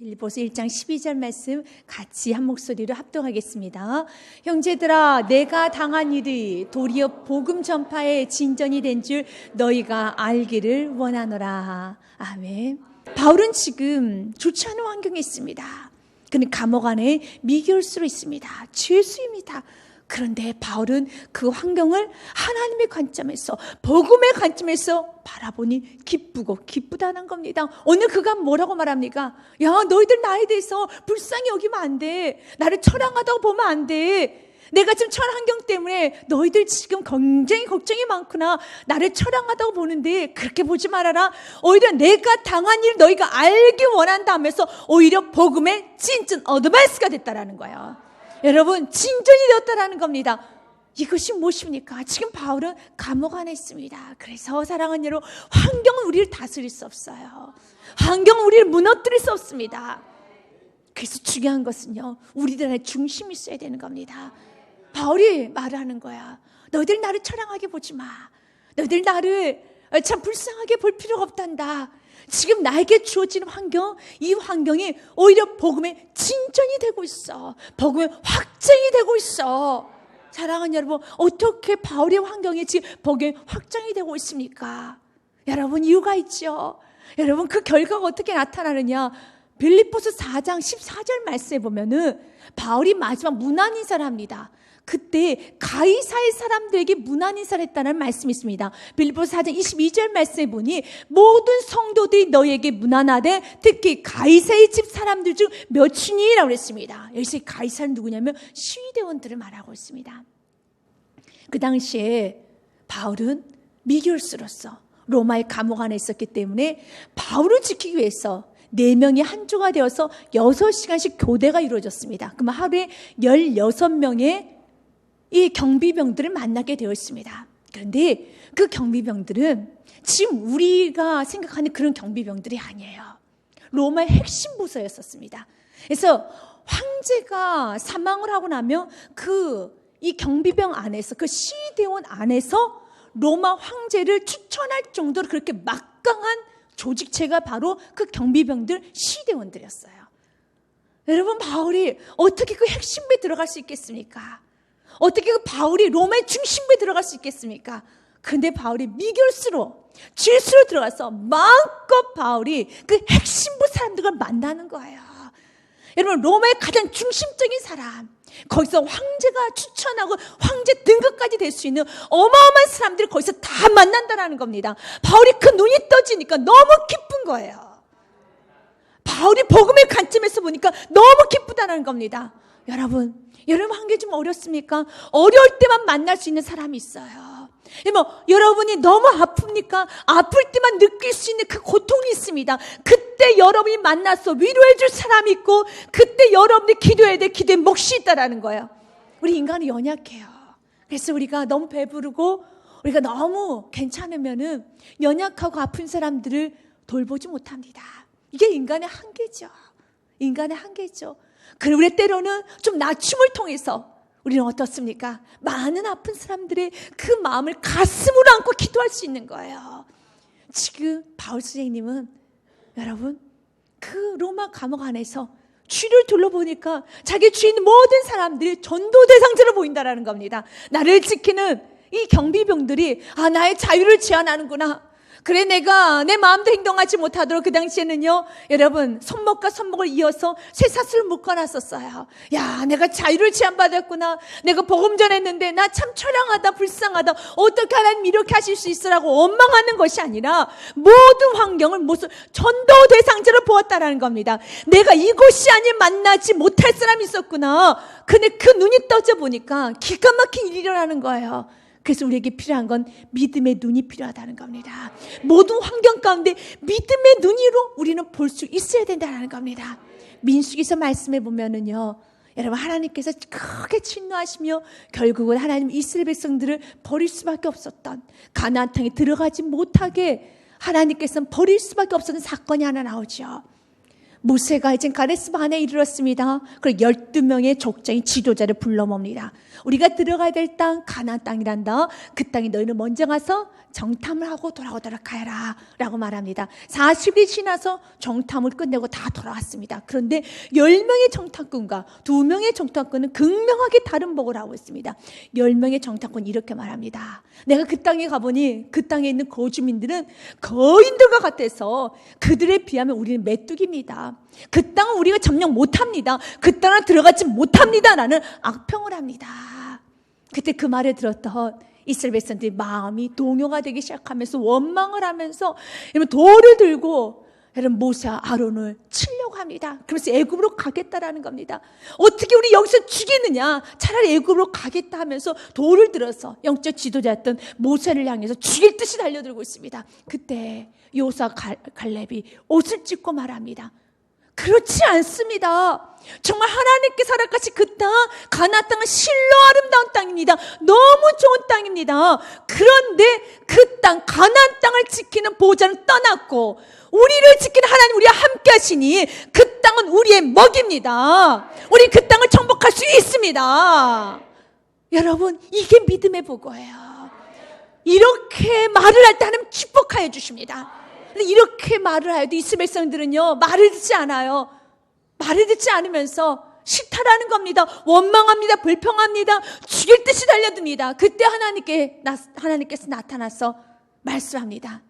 빌립보서 1장 12절 말씀 같이 한 목소리로 합독하겠습니다. 형제들아, 내가 당한 일이 도리어 복음 전파의 진전이 된 줄 너희가 알기를 원하노라. 아멘. 바울은 지금 좋지 않은 환경에 있습니다. 그는 감옥 안에 미결수로 있습니다. 죄수입니다. 그런데 바울은 그 환경을 하나님의 관점에서, 복음의 관점에서 바라보니 기쁘다는 겁니다. 오늘 그가 뭐라고 말합니까? 야, 너희들 나에 대해서 불쌍히 여기면 안 돼. 나를 처량하다고 보면 안 돼. 내가 지금 처한 환경 때문에 너희들 지금 굉장히 걱정이 많구나. 나를 처량하다고 보는데 그렇게 보지 말아라. 오히려 내가 당한 일 너희가 알기 원한다 하면서 오히려 복음의 진전 어드밴스가 됐다라는 거예요. 여러분, 진전이 되었다라는 겁니다. 이것이 무엇입니까? 지금 바울은 감옥 안에 있습니다. 그래서 사랑하는 여러분, 환경은 우리를 다스릴 수 없어요. 환경은 우리를 무너뜨릴 수 없습니다. 그래서 중요한 것은요, 우리들의 중심이 있어야 되는 겁니다. 바울이 말하는 거야. 너희들 나를 처량하게 보지 마. 너희들 나를 참 불쌍하게 볼 필요가 없단다. 지금 나에게 주어지는 환경, 이 환경이 오히려 복음의 진전이 되고 있어. 복음의 확장이 되고 있어. 사랑하는 여러분, 어떻게 바울의 환경이 지금 복음의 확장이 되고 있습니까? 여러분, 이유가 있죠. 여러분, 그 결과가 어떻게 나타나느냐? 빌립보서 4장 14절 말씀에 보면은 바울이 마지막 문안 인사를 합니다. 그때 가이사의 사람들에게 문안 인사를 했다는 말씀이 있습니다. 빌립보서 4장 22절 말씀에 보니 모든 성도들이 너희에게 문안하되 특히 가이사의 집 사람들 중 몇이니라고 했습니다. 여기서 가이사는 누구냐면 시위대원들을 말하고 있습니다. 그 당시에 바울은 미결수로서 로마의 감옥 안에 있었기 때문에 바울을 지키기 위해서 4명이 한 조가 되어서 6시간씩 교대가 이루어졌습니다. 그럼 하루에 16명의 이 경비병들을 만나게 되었습니다. 그런데 그 경비병들은 지금 우리가 생각하는 그런 경비병들이 아니에요. 로마의 핵심 부서였었습니다. 그래서 황제가 사망을 하고 나면 이 경비병 안에서, 그 시대원 안에서 로마 황제를 추천할 정도로 그렇게 막강한 조직체가 바로 그 경비병들, 시대원들이었어요. 여러분, 바울이 어떻게 그 핵심부에 들어갈 수 있겠습니까? 어떻게 그 바울이 로마의 중심부에 들어갈 수 있겠습니까? 근데 바울이 미결수로, 질수로 들어가서 마음껏 바울이 그 핵심부 사람들과 만나는 거예요. 여러분, 로마의 가장 중심적인 사람, 거기서 황제가 추천하고 황제 등급까지 될 수 있는 어마어마한 사람들이 거기서 다 만난다는 겁니다. 바울이 그 눈이 떠지니까 너무 기쁜 거예요. 바울이 복음의 관점에서 보니까 너무 기쁘다는 겁니다. 여러분 환경이 좀 어렵습니까? 어려울 때만 만날 수 있는 사람이 있어요. 여러분이 너무 아픕니까? 아플 때만 느낄 수 있는 그 고통이 있습니다. 그때 여러분이 만나서 위로해 줄 사람이 있고, 그때 여러분이 기도해야 될 기도의 몫이 있다라는 거예요. 우리 인간은 연약해요. 그래서 우리가 너무 배부르고 우리가 너무 괜찮으면은 연약하고 아픈 사람들을 돌보지 못합니다. 이게 인간의 한계죠. 인간의 한계죠. 그리고 우리 때로는 좀 낮춤을 통해서 우리는 어떻습니까? 많은 아픈 사람들의 그 마음을 가슴으로 안고 기도할 수 있는 거예요. 지금 바울 선생님은 여러분, 그 로마 감옥 안에서 주를 둘러보니까 자기 주위 있는 모든 사람들이 전도 대상자로 보인다는 겁니다. 나를 지키는 이 경비병들이 나의 자유를 제한하는구나. 그래, 내가 내 마음대로 행동하지 못하도록 그 당시에는요, 여러분, 손목과 손목을 이어서 쇠사슬을 묶어놨었어요. 야, 내가 자유를 제한받았구나. 내가 복음 전했는데 나 참 처량하다, 불쌍하다. 어떻게 하나님 이렇게 하실 수 있으라고 원망하는 것이 아니라 모든 환경을 전도 대상자로 보았다라는 겁니다. 내가 이곳이 아닌 만나지 못할 사람이 있었구나. 근데 그 눈이 떠져 보니까 기가 막힌 일이 일어나는 거예요. 그래서 우리에게 필요한 건 믿음의 눈이 필요하다는 겁니다. 모든 환경 가운데 믿음의 눈으로 우리는 볼 수 있어야 된다는 겁니다. 민수기서 말씀해 보면은요, 여러분, 하나님께서 크게 진노하시며 결국은 하나님 이스라엘 백성들을 버릴 수밖에 없었던, 가나안 땅에 들어가지 못하게 하나님께서는 버릴 수밖에 없었던 사건이 하나 나오죠. 모세가 이제 가데스 바네에 이르렀습니다. 그리고 12명의 족장의 지도자를 불러 몹니다. 우리가 들어가야 될 땅 가나안 땅이란다. 그 땅에 너희는 먼저 가서 정탐을 하고 돌아오도록 하여라 라고 말합니다. 40일이 지나서 정탐을 끝내고 다 돌아왔습니다. 그런데 10명의 정탐꾼과 2명의 정탐꾼은 극명하게 다른 복을 하고 있습니다. 10명의 정탐꾼이 이렇게 말합니다. 내가 그 땅에 가보니 그 땅에 있는 거주민들은 거인들과 같아서 그들에 비하면 우리는 메뚜기입니다. 그 땅은 우리가 점령 못합니다. 그 땅은 들어가지 못합니다 라는 악평을 합니다. 그때 그 말을 들었던 이스라엘 백성들이 마음이 동요가 되기 시작하면서 원망을 하면서 여러분 돌을 들고 여러분 모세와 아론을 치려고 합니다. 그래서 애굽으로 가겠다라는 겁니다. 어떻게 우리 여기서 죽이느냐, 차라리 애굽으로 가겠다 하면서 돌을 들어서 영적 지도자였던 모세를 향해서 죽일 듯이 달려들고 있습니다. 그때 요사 갈렙이 옷을 찢고 말합니다. 그렇지 않습니다. 정말 하나님께 허락하신 그 땅, 가나안 땅은 실로 아름다운 땅입니다. 너무 좋은 땅입니다. 그런데 그 땅, 가나안 땅을 지키는 보호자는 떠났고 우리를 지키는 하나님 우리와 함께 하시니 그 땅은 우리의 먹입니다. 우리 그 땅을 정복할 수 있습니다. 여러분, 이게 믿음의 보고예요. 이렇게 말을 할 때 하나님 축복하여 주십니다. 이렇게 말을 하여도 이스라엘 백성들은요, 말을 듣지 않아요. 말을 듣지 않으면서 싫다라는 겁니다. 원망합니다. 불평합니다. 죽일 듯이 달려듭니다. 그때 하나님께서 나타나서 말씀합니다.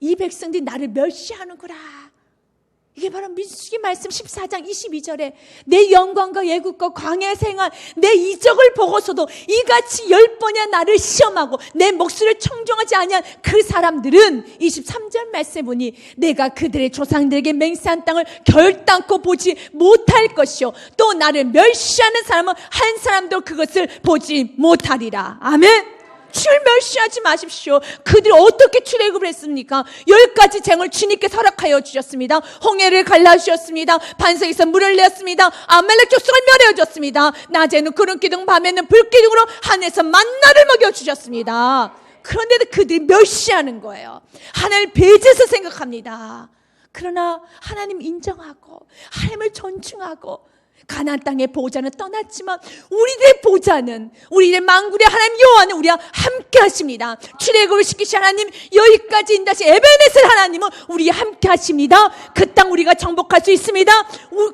이 백성들이 나를 멸시하는구나. 이게 바로 민수기 말씀 14장 22절에 내 영광과 애국과 광야 생활 내 이적을 보고서도 이같이 10번이나 나를 시험하고 내 목소리를 청종하지 아니한 그 사람들은 23절 말씀에 보니 내가 그들의 조상들에게 맹세한 땅을 결단코 보지 못할 것이요 또 나를 멸시하는 사람은 한 사람도 그것을 보지 못하리라. 아멘. 주를 멸시하지 마십시오. 그들이 어떻게 출애굽을 했습니까? 10가지 쟁을 주님께서 허락하여 주셨습니다. 홍해를 갈라주셨습니다. 반석에서 물을 내었습니다. 아말렉 족속을 멸하여 줬습니다. 낮에는 구름기둥, 밤에는 불기둥으로 하늘에서 만나를 먹여주셨습니다. 그런데도 그들이 멸시하는 거예요. 하나님을 배제해서 생각합니다. 그러나 하나님 인정하고 하나님을 존중하고 가나안 땅의 보호자는 떠났지만 우리들의 보호자는 우리들의 만군의 하나님 여호와는 우리와 함께 하십니다. 출애굽을 시키신 하나님, 여기까지 인도하신 에베네셀 하나님은 우리와 함께 하십니다. 그 땅 우리가 정복할 수 있습니다.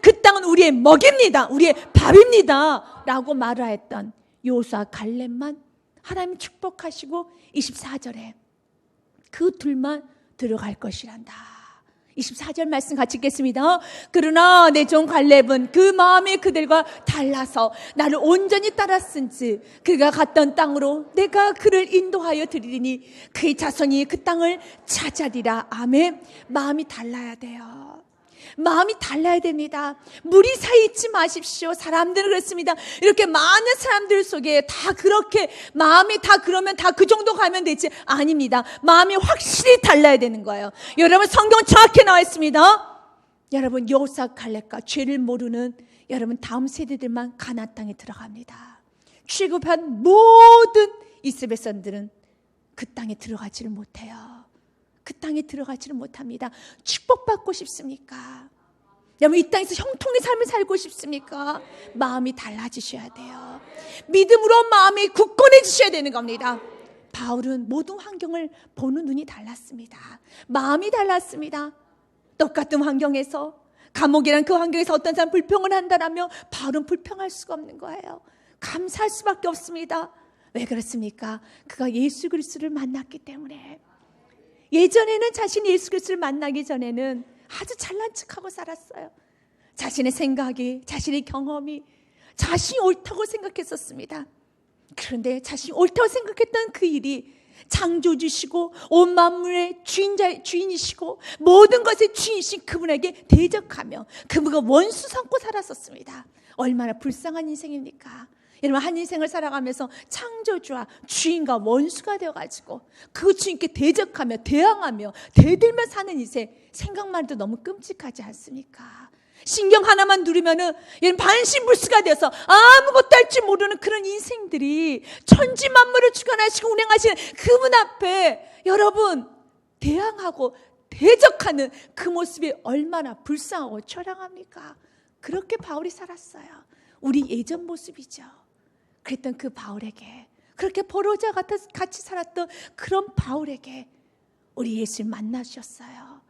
그 땅은 우리의 먹입니다. 우리의 밥입니다 라고 말하였던 요수아 갈렙만 하나님 축복하시고 24절에 그 둘만 들어갈 것이란다. 24절 말씀 같이 읽겠습니다. 그러나 내 종 갈렙은 그 마음이 그들과 달라서 나를 온전히 따랐은지 그가 갔던 땅으로 내가 그를 인도하여 드리리니 그의 자손이 그 땅을 차지하리라. 아멘. 마음이 달라야 돼요. 마음이 달라야 됩니다. 무리 사이에 있지 마십시오. 사람들은 그렇습니다. 이렇게 많은 사람들 속에 다 그렇게 마음이 다 그러면 다 그 정도 가면 되지. 아닙니다. 마음이 확실히 달라야 되는 거예요. 여러분, 성경 정확히 나와 있습니다. 여러분, 요사 갈렙과 죄를 모르는 여러분 다음 세대들만 가나안 땅에 들어갑니다. 출애굽한 모든 이스라엘 백성들은 그 땅에 들어가지를 못해요. 그 땅에 들어가지를 못합니다. 축복받고 싶습니까? 여러분, 이 땅에서 형통의 삶을 살고 싶습니까? 마음이 달라지셔야 돼요. 믿음으로 마음이 굳건해지셔야 되는 겁니다. 바울은 모든 환경을 보는 눈이 달랐습니다. 마음이 달랐습니다. 똑같은 환경에서, 감옥이란 그 환경에서 어떤 사람 불평을 한다라면 바울은 불평할 수가 없는 거예요. 감사할 수밖에 없습니다. 왜 그렇습니까? 그가 예수 그리스도를 만났기 때문에. 예전에는 자신이 예수 그리스도를 만나기 전에는 아주 잘난 척하고 살았어요. 자신의 생각이, 자신의 경험이 자신이 옳다고 생각했었습니다. 그런데 자신이 옳다고 생각했던 그 일이 창조주시고 온 만물의 주인이시고 모든 것의 주인이신 그분에게 대적하며 그분과 원수 삼고 살았었습니다. 얼마나 불쌍한 인생입니까? 여러분, 한 인생을 살아가면서 창조주와 주인과 원수가 되어가지고 그 주인께 대적하며 대항하며 대들며 사는 인생, 생각만 해도 너무 끔찍하지 않습니까? 신경 하나만 누르면은 반신불수가 되어서 아무것도 할 줄 모르는 그런 인생들이 천지만물을 주관하시고 운행하시는 그분 앞에 여러분 대항하고 대적하는 그 모습이 얼마나 불쌍하고 처량합니까? 그렇게 바울이 살았어요. 우리 예전 모습이죠. 그랬던 그 바울에게, 그렇게 포로자 같이 살았던 그런 바울에게 우리 예수님 만나셨어요.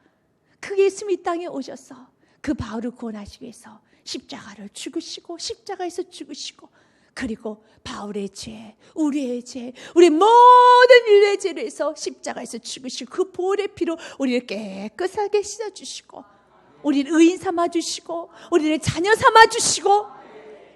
그 예수님이 이 땅에 오셔서 그 바울을 구원하시기 위해서 십자가를 죽으시고, 십자가에서 죽으시고, 그리고 바울의 죄, 우리의 죄, 우리 모든 인류의 죄를 해서 십자가에서 죽으시고 그 보혈의 피로 우리를 깨끗하게 씻어주시고, 우리를 의인 삼아주시고, 우리를 자녀 삼아주시고,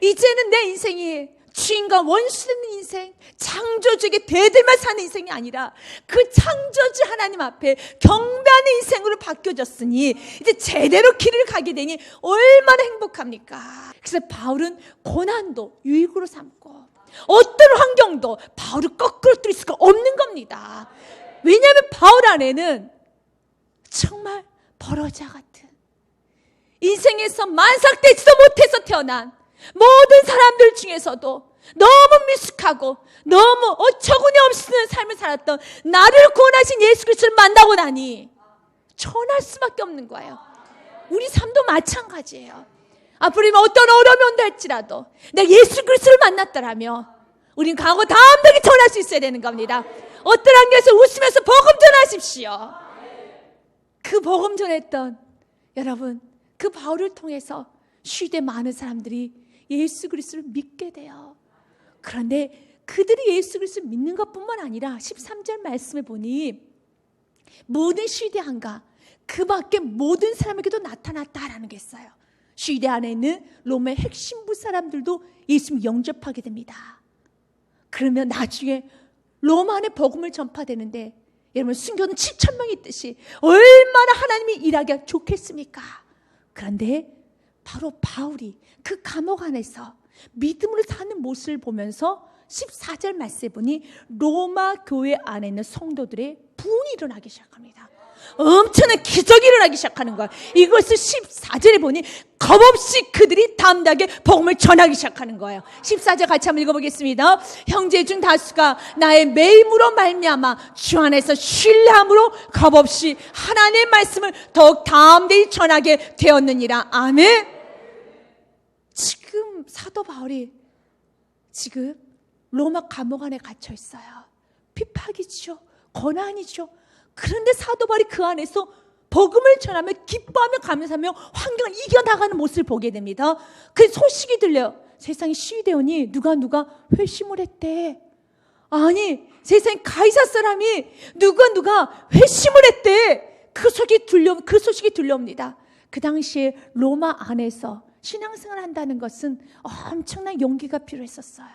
이제는 내 인생이 주인과 원수 되는 인생, 창조주에게 대들만 사는 인생이 아니라 그 창조주 하나님 앞에 경배하는 인생으로 바뀌어졌으니 이제 제대로 길을 가게 되니 얼마나 행복합니까? 그래서 바울은 고난도 유익으로 삼고 어떤 환경도 바울을 거꾸로 뚫을 수가 없는 겁니다. 왜냐하면 바울 안에는 정말 버러자 같은, 인생에서 만삭되지도 못해서 태어난 모든 사람들 중에서도 너무 미숙하고 너무 어처구니 없는 삶을 살았던 나를 구원하신 예수 그리스도를 만나고 나니 전할 수밖에 없는 거예요. 우리 삶도 마찬가지예요. 앞으로 어떤 어려움이 온다 할지라도 내가 예수 그리스도를 만났더라면 우린 강하고 담대하게 전할 수 있어야 되는 겁니다. 어떤 환경에서 웃으면서 복음 전하십시오. 그 복음 전했던 여러분, 그 바울을 통해서 시대 많은 사람들이 예수 그리스도를 믿게 돼요. 그런데 그들이 예수 그리스도를 믿는 것뿐만 아니라 13절 말씀에 보니 모든 시대 안과 그 밖에 모든 사람에게도 나타났다라는 게 있어요. 시대 안에 있는 로마의 핵심부 사람들도 예수님 영접하게 됩니다. 그러면 나중에 로마 안에 복음을 전파되는데 여러분, 순교는 7,000명이 있듯이 얼마나 하나님이 일하기가 좋겠습니까? 그런데 바로 바울이 그 감옥 안에서 믿음으로 사는 모습을 보면서 14절 말씀에 보니 로마 교회 안에 있는 성도들의 부흥이 일어나기 시작합니다. 엄청난 기적이 일어나기 시작하는 거야. 이것을 14절에 보니 겁없이 그들이 담대하게 복음을 전하기 시작하는 거예요. 14절 같이 한번 읽어보겠습니다. 형제 중 다수가 나의 매임으로 말미암아 주 안에서 신뢰함으로 겁없이 하나님의 말씀을 더욱 담대히 전하게 되었느니라. 아멘. 지금 사도 바울이 지금 로마 감옥 안에 갇혀 있어요. 핍박이죠. 고난이죠. 그런데 사도 바울이 그 안에서 복음을 전하며 기뻐하며 감사하며 환경을 이겨나가는 모습을 보게 됩니다. 그 소식이 들려요. 세상이 시위되오니 누가 회심을 했대. 아니, 세상에 가이사 사람이 누가 회심을 했대. 그 소식이 들려옵니다. 그 당시에 로마 안에서 신앙생활을 한다는 것은 엄청난 용기가 필요했었어요.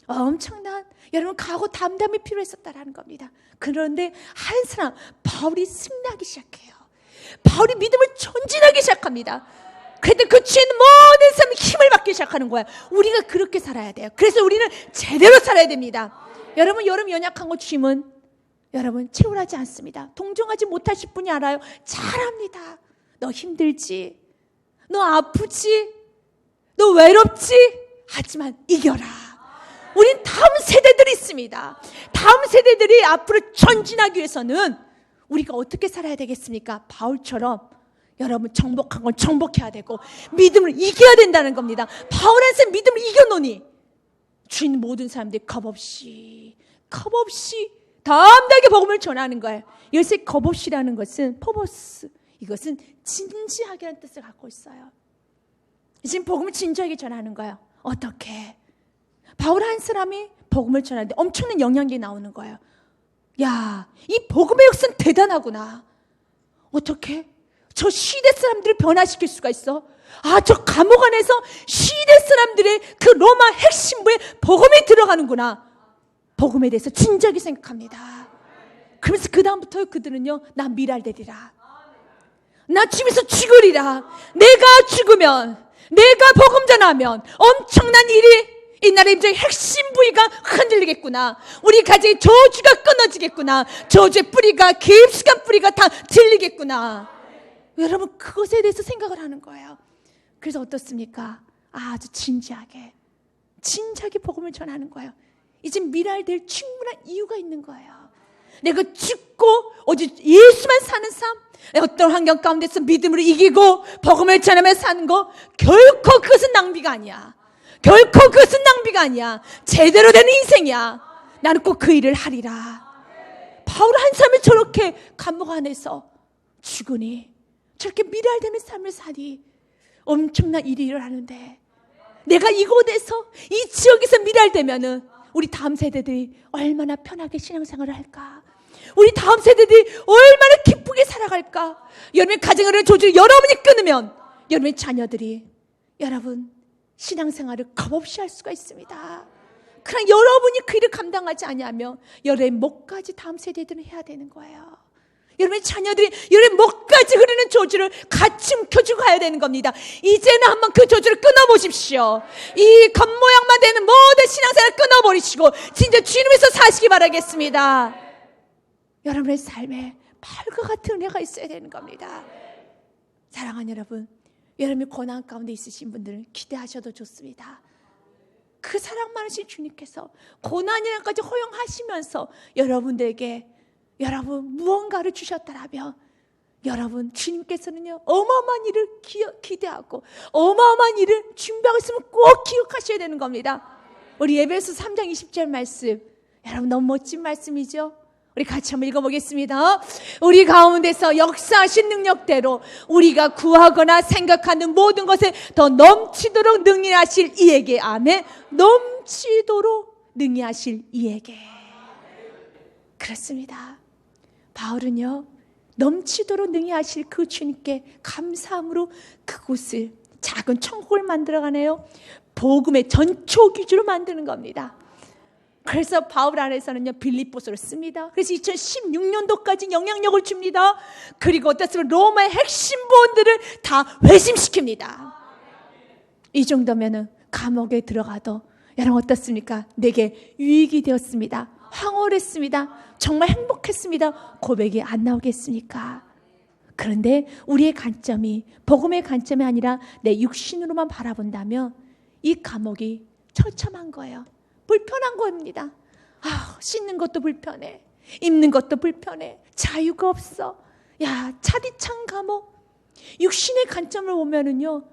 엄청난 여러분 각오 담담이 필요했었다라는 겁니다. 그런데 한 사람 바울이 승리하기 시작해요. 바울이 믿음을 전진하기 시작합니다. 그랬더니 그 주인 모든 사람이 힘을 받기 시작하는 거야. 우리가 그렇게 살아야 돼요. 그래서 우리는 제대로 살아야 됩니다. 여러분 연약한 거 주님은 여러분 채울하지 않습니다. 동정하지 못하실 분이 알아요. 잘합니다. 너 힘들지? 너 아프지? 너 외롭지? 하지만 이겨라. 우린 다음 세대들이 있습니다. 다음 세대들이 앞으로 전진하기 위해서는 우리가 어떻게 살아야 되겠습니까? 바울처럼 여러분 정복한 건 정복해야 되고 믿음을 이겨야 된다는 겁니다. 바울 안에서 믿음을 이겨놓으니 주인 모든 사람들이 겁없이 담대하게 복음을 전하는 거예요. 여기서 겁없이라는 것은 퍼버스, 이것은 진지하게라는 뜻을 갖고 있어요. 지금 복음을 진지하게 전하는 거예요. 어떻게? 바울 한 사람이 복음을 전하는데 엄청난 영향력이 나오는 거예요. 야, 이 복음의 역사는 대단하구나. 어떻게? 저 시대 사람들을 변화시킬 수가 있어? 아, 저 감옥 안에서 시대 사람들의 그 로마 핵심부에 복음이 들어가는구나. 복음에 대해서 진지하게 생각합니다. 그러면서 그 다음부터 그들은요, 나 미랄되리라. 나 집에서 죽으리라. 내가 죽으면, 내가 복음 전하면 엄청난 일이 이 나라의 임종의 핵심 부위가 흔들리겠구나. 우리 가정의 저주가 끊어지겠구나. 저주의 뿌리가, 깊숙한 뿌리가 다 들리겠구나. 여러분 그것에 대해서 생각을 하는 거예요. 그래서 어떻습니까? 아주 진지하게 복음을 전하는 거예요. 이제 미랄될 충분한 이유가 있는 거예요. 내가 죽고 오직 예수만 사는 삶, 어떤 환경 가운데서 믿음으로 이기고 복음을 전하며 사는 거, 결코 그것은 낭비가 아니야. 결코 그것은 낭비가 아니야. 제대로 된 인생이야. 나는 꼭 그 일을 하리라. 바울 한 사람이 저렇게 감옥 안에서 죽으니, 저렇게 미랄되는 삶을 사니 엄청난 일을 하는데, 내가 이곳에서 이 지역에서 미랄되면은 우리 다음 세대들이 얼마나 편하게 신앙생활을 할까? 우리 다음 세대들이 얼마나 기쁘게 살아갈까? 여러분의 가정의 조직을 여러분이 끊으면 여러분의 자녀들이 여러분 신앙생활을 겁없이 할 수가 있습니다. 그러나 여러분이 그 일을 감당하지 않으면 여러분의 목까지 다음 세대들은 해야 되는 거예요. 여러분의 자녀들이 여러분의 목까지 흐르는 조주를 같이 움켜쥐고 가야 되는 겁니다. 이제는 한번 그 조주를 끊어보십시오. 이 겉모양만 되는 모든 신앙생활을 끊어버리시고 진짜 주님에서 사시기 바라겠습니다. 여러분의 삶에 팔과 같은 은혜가 있어야 되는 겁니다. 사랑하는 여러분, 여러분의 고난 가운데 있으신 분들은 기대하셔도 좋습니다. 그 사랑 많으신 주님께서 고난이란까지 허용하시면서 여러분들에게 여러분 무언가를 주셨다라면 여러분 주님께서는요 어마어마한 일을 기대하고 어마어마한 일을 준비하고 있으면 꼭 기억하셔야 되는 겁니다. 우리 에베소 3장 20절 말씀, 여러분 너무 멋진 말씀이죠. 우리 같이 한번 읽어보겠습니다. 우리 가운데서 역사하신 능력대로 우리가 구하거나 생각하는 모든 것에 더 넘치도록 능히하실 이에게, 아멘. 넘치도록 능히하실 이에게. 그렇습니다. 바울은요 넘치도록 능히하실 그 주님께 감사함으로 그곳을 작은 천국을 만들어가네요. 복음의 전초기주로 만드는 겁니다. 그래서 바울 안에서는요 빌립보서를 씁니다. 그래서 2016년도까지 영향력을 줍니다. 그리고 어떻습니까? 로마의 핵심 부원들을 다 회심시킵니다. 이 정도면은 감옥에 들어가도 여러분 어떻습니까? 내게 유익이 되었습니다. 황홀했습니다. 정말 행복했습니다. 고백이 안 나오겠습니까? 그런데 우리의 관점이 복음의 관점이 아니라 내 육신으로만 바라본다면 이 감옥이 처참한 거예요. 불편한 겁니다. 씻는 것도 불편해. 입는 것도 불편해. 자유가 없어. 야, 차디찬 감옥. 육신의 관점으로 보면은요,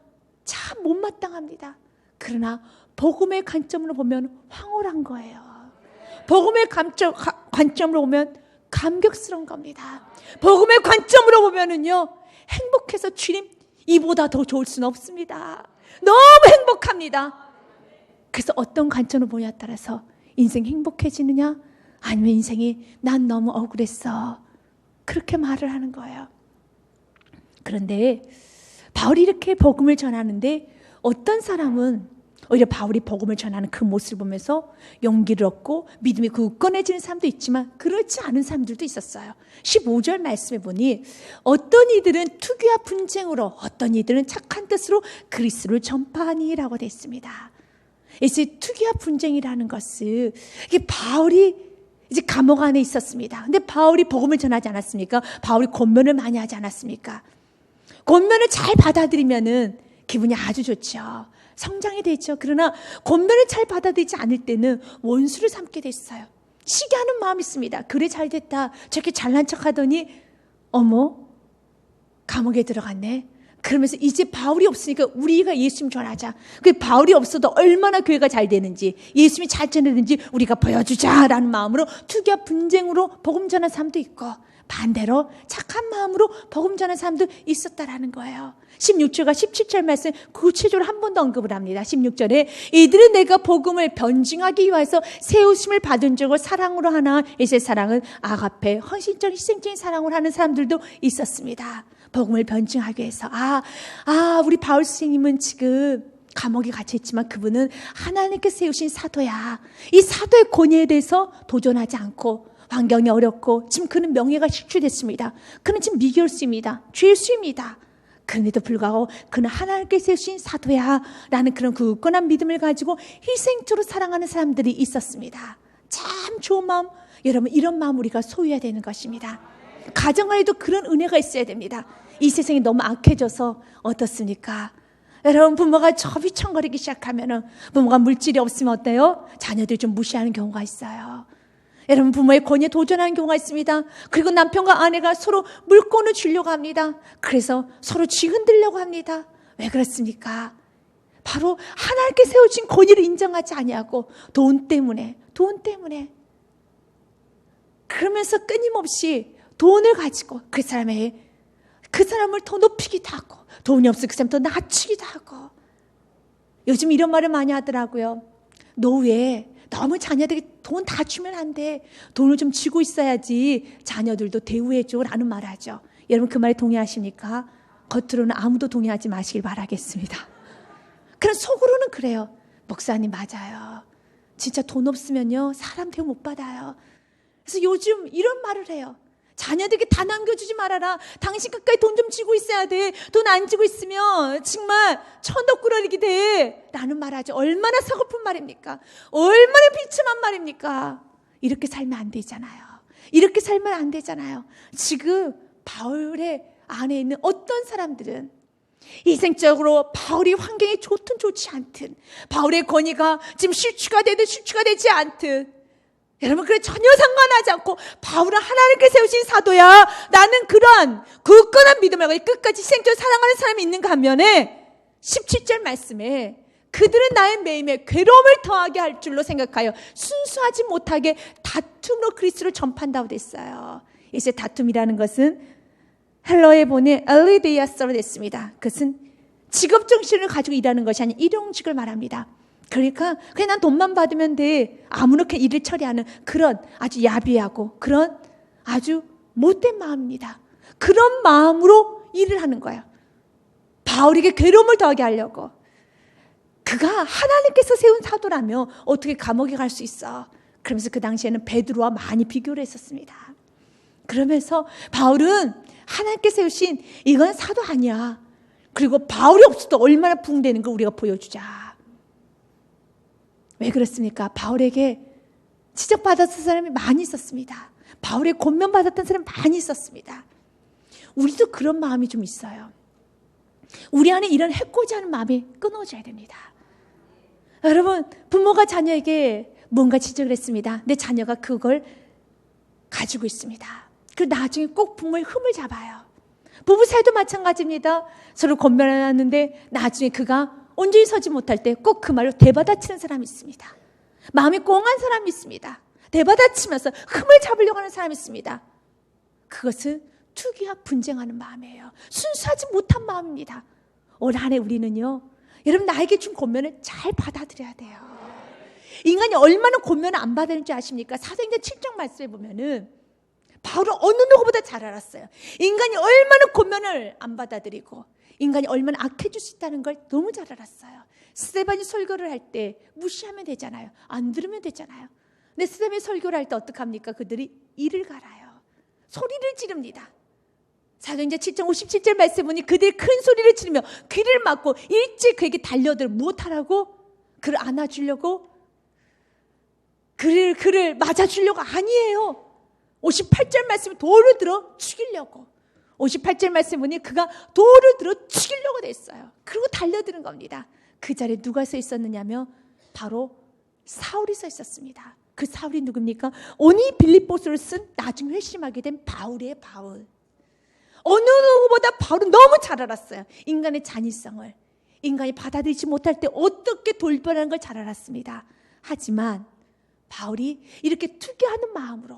참 못마땅합니다. 그러나 복음의 관점으로 보면 황홀한 거예요. 복음의 관점으로 보면 감격스러운 겁니다. 복음의 관점으로 보면은요, 행복해서 주님 이보다 더 좋을 수는 없습니다. 너무 행복합니다. 그래서 어떤 관점으로 보냐에 따라서 인생이 행복해지느냐 아니면 인생이 난 너무 억울했어 그렇게 말을 하는 거예요. 그런데 바울이 이렇게 복음을 전하는데 어떤 사람은 오히려 바울이 복음을 전하는 그 모습을 보면서 용기를 얻고 믿음이 굳건해지는 사람도 있지만 그렇지 않은 사람들도 있었어요. 15절 말씀에 보니 어떤 이들은 투기와 분쟁으로 어떤 이들은 착한 뜻으로 그리스도를 전파하니라고 되어 있습니다. 이제 투기와 분쟁이라는 것은 이게 바울이 이제 감옥 안에 있었습니다. 근데 바울이 복음을 전하지 않았습니까? 바울이 권면을 많이 하지 않았습니까? 권면을 잘 받아들이면은 기분이 아주 좋죠. 성장이 되죠. 그러나 권면을 잘 받아들이지 않을 때는 원수를 삼게 됐어요. 시기하는 마음이 있습니다. 그래 잘 됐다. 저렇게 잘난 척하더니 어머 감옥에 들어갔네. 그러면서 이제 바울이 없으니까 우리가 예수님 전하자. 그 바울이 없어도 얼마나 교회가 잘 되는지 예수님이 잘 전하는지 우리가 보여주자라는 마음으로 투기와 분쟁으로 복음 전한 사람도 있고 반대로 착한 마음으로 복음 전한 사람도 있었다라는 거예요. 16절과 17절 말씀 구체적으로 한 번 더 언급을 합니다. 16절에 이들은 내가 복음을 변증하기 위해서 세우심을 받은 적을 사랑으로 하나 이제 사랑은 아가페 헌신적 희생적인 사랑으로 하는 사람들도 있었습니다. 복음을 변증하기 위해서 우리 바울 선생님은 지금 감옥에 갇혀 있지만 그분은 하나님께 세우신 사도야. 이 사도의 권위에 대해서 도전하지 않고 환경이 어렵고 지금 그는 명예가 실추됐습니다. 그는 지금 미결수입니다. 죄수입니다. 그런데도 불구하고 그는 하나님께 세우신 사도야 라는 그런 굳건한 믿음을 가지고 희생적으로 사랑하는 사람들이 있었습니다. 참 좋은 마음, 여러분 이런 마음 우리가 소유해야 되는 것입니다. 가정 안에도 그런 은혜가 있어야 됩니다. 이 세상이 너무 악해져서 어떻습니까? 여러분 부모가 저 휘청거리기 시작하면 부모가 물질이 없으면 어때요? 자녀들이 좀 무시하는 경우가 있어요. 여러분, 부모의 권위에 도전하는 경우가 있습니다. 그리고 남편과 아내가 서로 물건을 주려고 합니다. 그래서 서로 쥐흔들려고 합니다. 왜 그렇습니까? 바로 하나님께 세우신 권위를 인정하지 아니하고 돈 때문에 그러면서 끊임없이 돈을 가지고 그 사람을 더 높이기도 하고, 돈이 없으면 그 사람 더 낮추기도 하고. 요즘 이런 말을 많이 하더라고요. 노후에 너무 자녀들에게 돈 다 주면 안 돼. 돈을 좀 쥐고 있어야지 자녀들도 대우해줘 라는 말을 하죠. 여러분, 그 말에 동의하십니까? 겉으로는 아무도 동의하지 마시길 바라겠습니다. 그럼 속으로는 그래요. 목사님, 맞아요. 진짜 돈 없으면요 사람 대우 못 받아요. 그래서 요즘 이런 말을 해요. 자녀들에게 다 남겨주지 말아라. 당신 가까이 돈 좀 쥐고 있어야 돼. 돈 안 쥐고 있으면 정말 천덕꾸러기 돼 라는 말 하죠. 얼마나 서글픈 말입니까? 얼마나 비참한 말입니까? 이렇게 살면 안 되잖아요. 이렇게 살면 안 되잖아요. 지금 바울의 안에 있는 어떤 사람들은 이생적으로 바울이 환경이 좋든 좋지 않든, 바울의 권위가 지금 실추가 되든 실추가 되지 않든, 여러분, 그래 전혀 상관하지 않고 바울은 하나님께 세우신 사도야, 나는 그런 굳건한 믿음을 가지고 끝까지 희생적으로 사랑하는 사람이 있는가 하면은 17절 말씀에 그들은 나의 매임에 괴로움을 더하게 할 줄로 생각하여 순수하지 못하게 다툼으로 그리스도를 전파한다고 됐어요. 이제 다툼이라는 것은 헬러에 보니 엘리데이아스로 됐습니다. 그것은 직업정신을 가지고 일하는 것이 아닌 일용직을 말합니다. 그러니까 그냥 난 돈만 받으면 돼, 아무렇게 일을 처리하는 그런 아주 야비하고 그런 아주 못된 마음입니다. 그런 마음으로 일을 하는 거예요. 바울에게 괴로움을 더하게 하려고. 그가 하나님께서 세운 사도라며 어떻게 감옥에 갈 수 있어? 그러면서 그 당시에는 베드로와 많이 비교를 했었습니다. 그러면서 바울은 하나님께 세우신 이건 사도 아니야. 그리고 바울이 없어도 얼마나 부흥되는 걸 우리가 보여주자. 왜 그렇습니까? 바울에게 지적받았던 사람이 많이 있었습니다. 바울의 권면받았던 사람이 많이 있었습니다. 우리도 그런 마음이 좀 있어요. 우리 안에 이런 해코지 하는 마음이 끊어져야 됩니다. 여러분, 부모가 자녀에게 뭔가 지적을 했습니다. 내 자녀가 그걸 가지고 있습니다. 그 나중에 꼭 부모의 흠을 잡아요. 부부 사이도 마찬가지입니다. 서로 권면하는데 나중에 그가 온전히 서지 못할 때 꼭 그 말로 대받아치는 사람이 있습니다. 마음이 꽁한 사람이 있습니다. 대받아치면서 흠을 잡으려고 하는 사람이 있습니다. 그것은 투기와 분쟁하는 마음이에요. 순수하지 못한 마음입니다. 올 한 해 우리는요, 여러분, 나에게 준 권면을 잘 받아들여야 돼요. 인간이 얼마나 권면을 안 받았는지 아십니까? 사도행전 7장 말씀에 보면은 바울은 어느 누구보다 잘 알았어요. 인간이 얼마나 권면을 안 받아들이고 인간이 얼마나 악해질 수 있다는 걸 너무 잘 알았어요. 스데반이 설교를 할 때 무시하면 되잖아요. 안 들으면 되잖아요. 근데 스데반이 설교를 할 때 어떡합니까? 그들이 이를 갈아요. 소리를 지릅니다. 사도행전 7장 57절 말씀에 보니 그들이 큰 소리를 지르며 귀를 막고 일찍 그에게 달려들 무엇하라고? 그를 안아주려고? 그를 맞아주려고? 아니에요. 58절 말씀에 돌을 들어 죽이려고. 58절 말씀 보니 그가 돌을 들어 죽이려고 됐어요. 그리고 달려드는 겁니다. 그 자리에 누가 서 있었느냐면 바로 사울이 서 있었습니다. 그 사울이 누굽니까? 오니 빌립보서를 쓴 나중에 회심하게 된 바울이에요. 바울. 어느 누구보다 바울은 너무 잘 알았어요. 인간의 잔인성을, 인간이 받아들이지 못할 때 어떻게 돌변하는 걸 잘 알았습니다. 하지만 바울이 이렇게 투기하는 마음으로,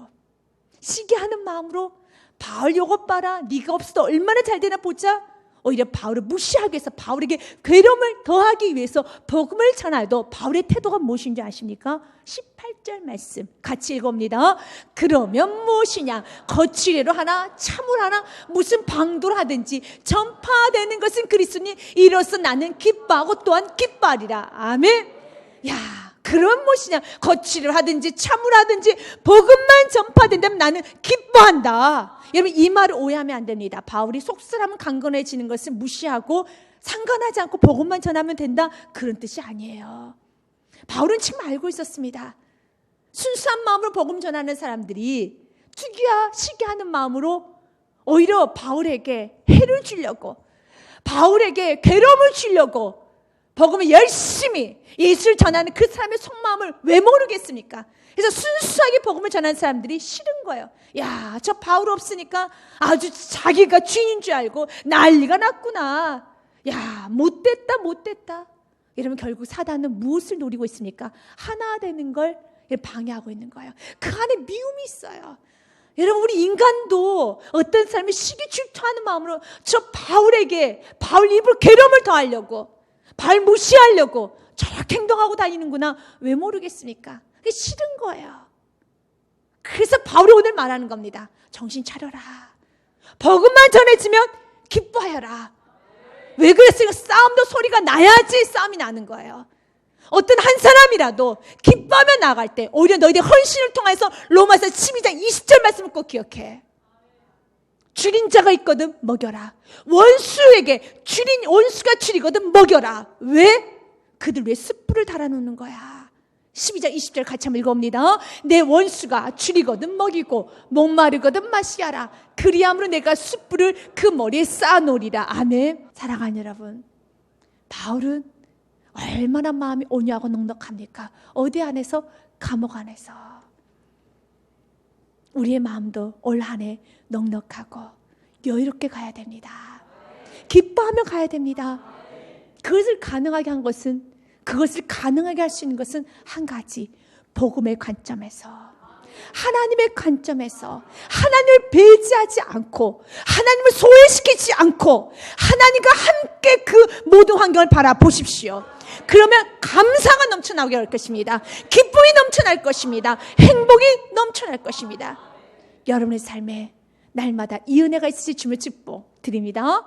시기하는 마음으로 바울 요것 봐라, 네가 없어도 얼마나 잘 되나 보자, 오히려 바울을 무시하기 위해서 바울에게 괴로움을 더하기 위해서 복음을 전하여도 바울의 태도가 무엇인지 아십니까? 18절 말씀 같이 읽어봅니다. 그러면 무엇이냐? 거칠애로 하나 참으로 하나 무슨 방도로 하든지 전파되는 것은 그리스도니 이로써 나는 기뻐하고 또한 기뻐하리라. 아멘. 야, 그런 무엇이냐? 거칠애로 하든지 참으로 하든지 복음만 전파된다면 나는 기뻐한다. 여러분, 이 말을 오해하면 안 됩니다. 바울이 속사람은 강건해지는 것을 무시하고 상관하지 않고 복음만 전하면 된다, 그런 뜻이 아니에요. 바울은 지금 알고 있었습니다. 순수한 마음으로 복음 전하는 사람들이 투기와 시기하는 마음으로 오히려 바울에게 해를 주려고, 바울에게 괴로움을 주려고, 복음을 열심히 예수를 전하는 그 사람의 속마음을 왜 모르겠습니까? 그래서 순수하게 복음을 전하는 사람들이 싫은 거예요. 야, 저 바울 없으니까 아주 자기가 주인인 줄 알고 난리가 났구나. 야, 못됐다. 이러면 결국 사단은 무엇을 노리고 있습니까? 하나 되는 걸 방해하고 있는 거예요. 그 안에 미움이 있어요. 여러분, 우리 인간도 어떤 사람이 시기 질투하는 마음으로 저 바울에게 바울 입으로 괴로움을 더하려고, 바울 무시하려고 저렇게 행동하고 다니는구나. 왜 모르겠습니까? 그게 싫은 거예요. 그래서 바울이 오늘 말하는 겁니다. 정신 차려라. 복음만 전해지면 기뻐하여라. 왜 그랬어요? 싸움도 소리가 나야지 싸움이 나는 거예요. 어떤 한 사람이라도 기뻐하며 나갈 때 오히려 너희들 헌신을 통해서 로마서 12장 20절 말씀을 꼭 기억해. 줄인 자가 있거든 먹여라. 원수에게 원수가 줄이거든 먹여라. 왜? 그들 위해 숯불을 달아놓는 거야. 12장 20절 같이 한번 읽어봅니다. 내 원수가 줄이거든 먹이고 목마르거든 마시게 하라. 그리함으로 내가 숯불을 그 머리에 쌓아놓으리라. 아멘. 사랑하는 여러분, 바울은 얼마나 마음이 온유하고 넉넉합니까? 어디 안에서? 감옥 안에서. 우리의 마음도 올 한 해 넉넉하고 여유롭게 가야 됩니다. 기뻐하며 가야 됩니다. 그것을 가능하게 할 수 있는 것은 한 가지, 복음의 관점에서, 하나님의 관점에서 하나님을 배제하지 않고 하나님을 소외시키지 않고 하나님과 함께 그 모든 환경을 바라보십시오. 그러면 감사가 넘쳐나게 할 것입니다. 기쁨이 넘쳐날 것입니다. 행복이 넘쳐날 것입니다. 여러분의 삶에 날마다 이 은혜가 있으실 주님의 축복 드립니다.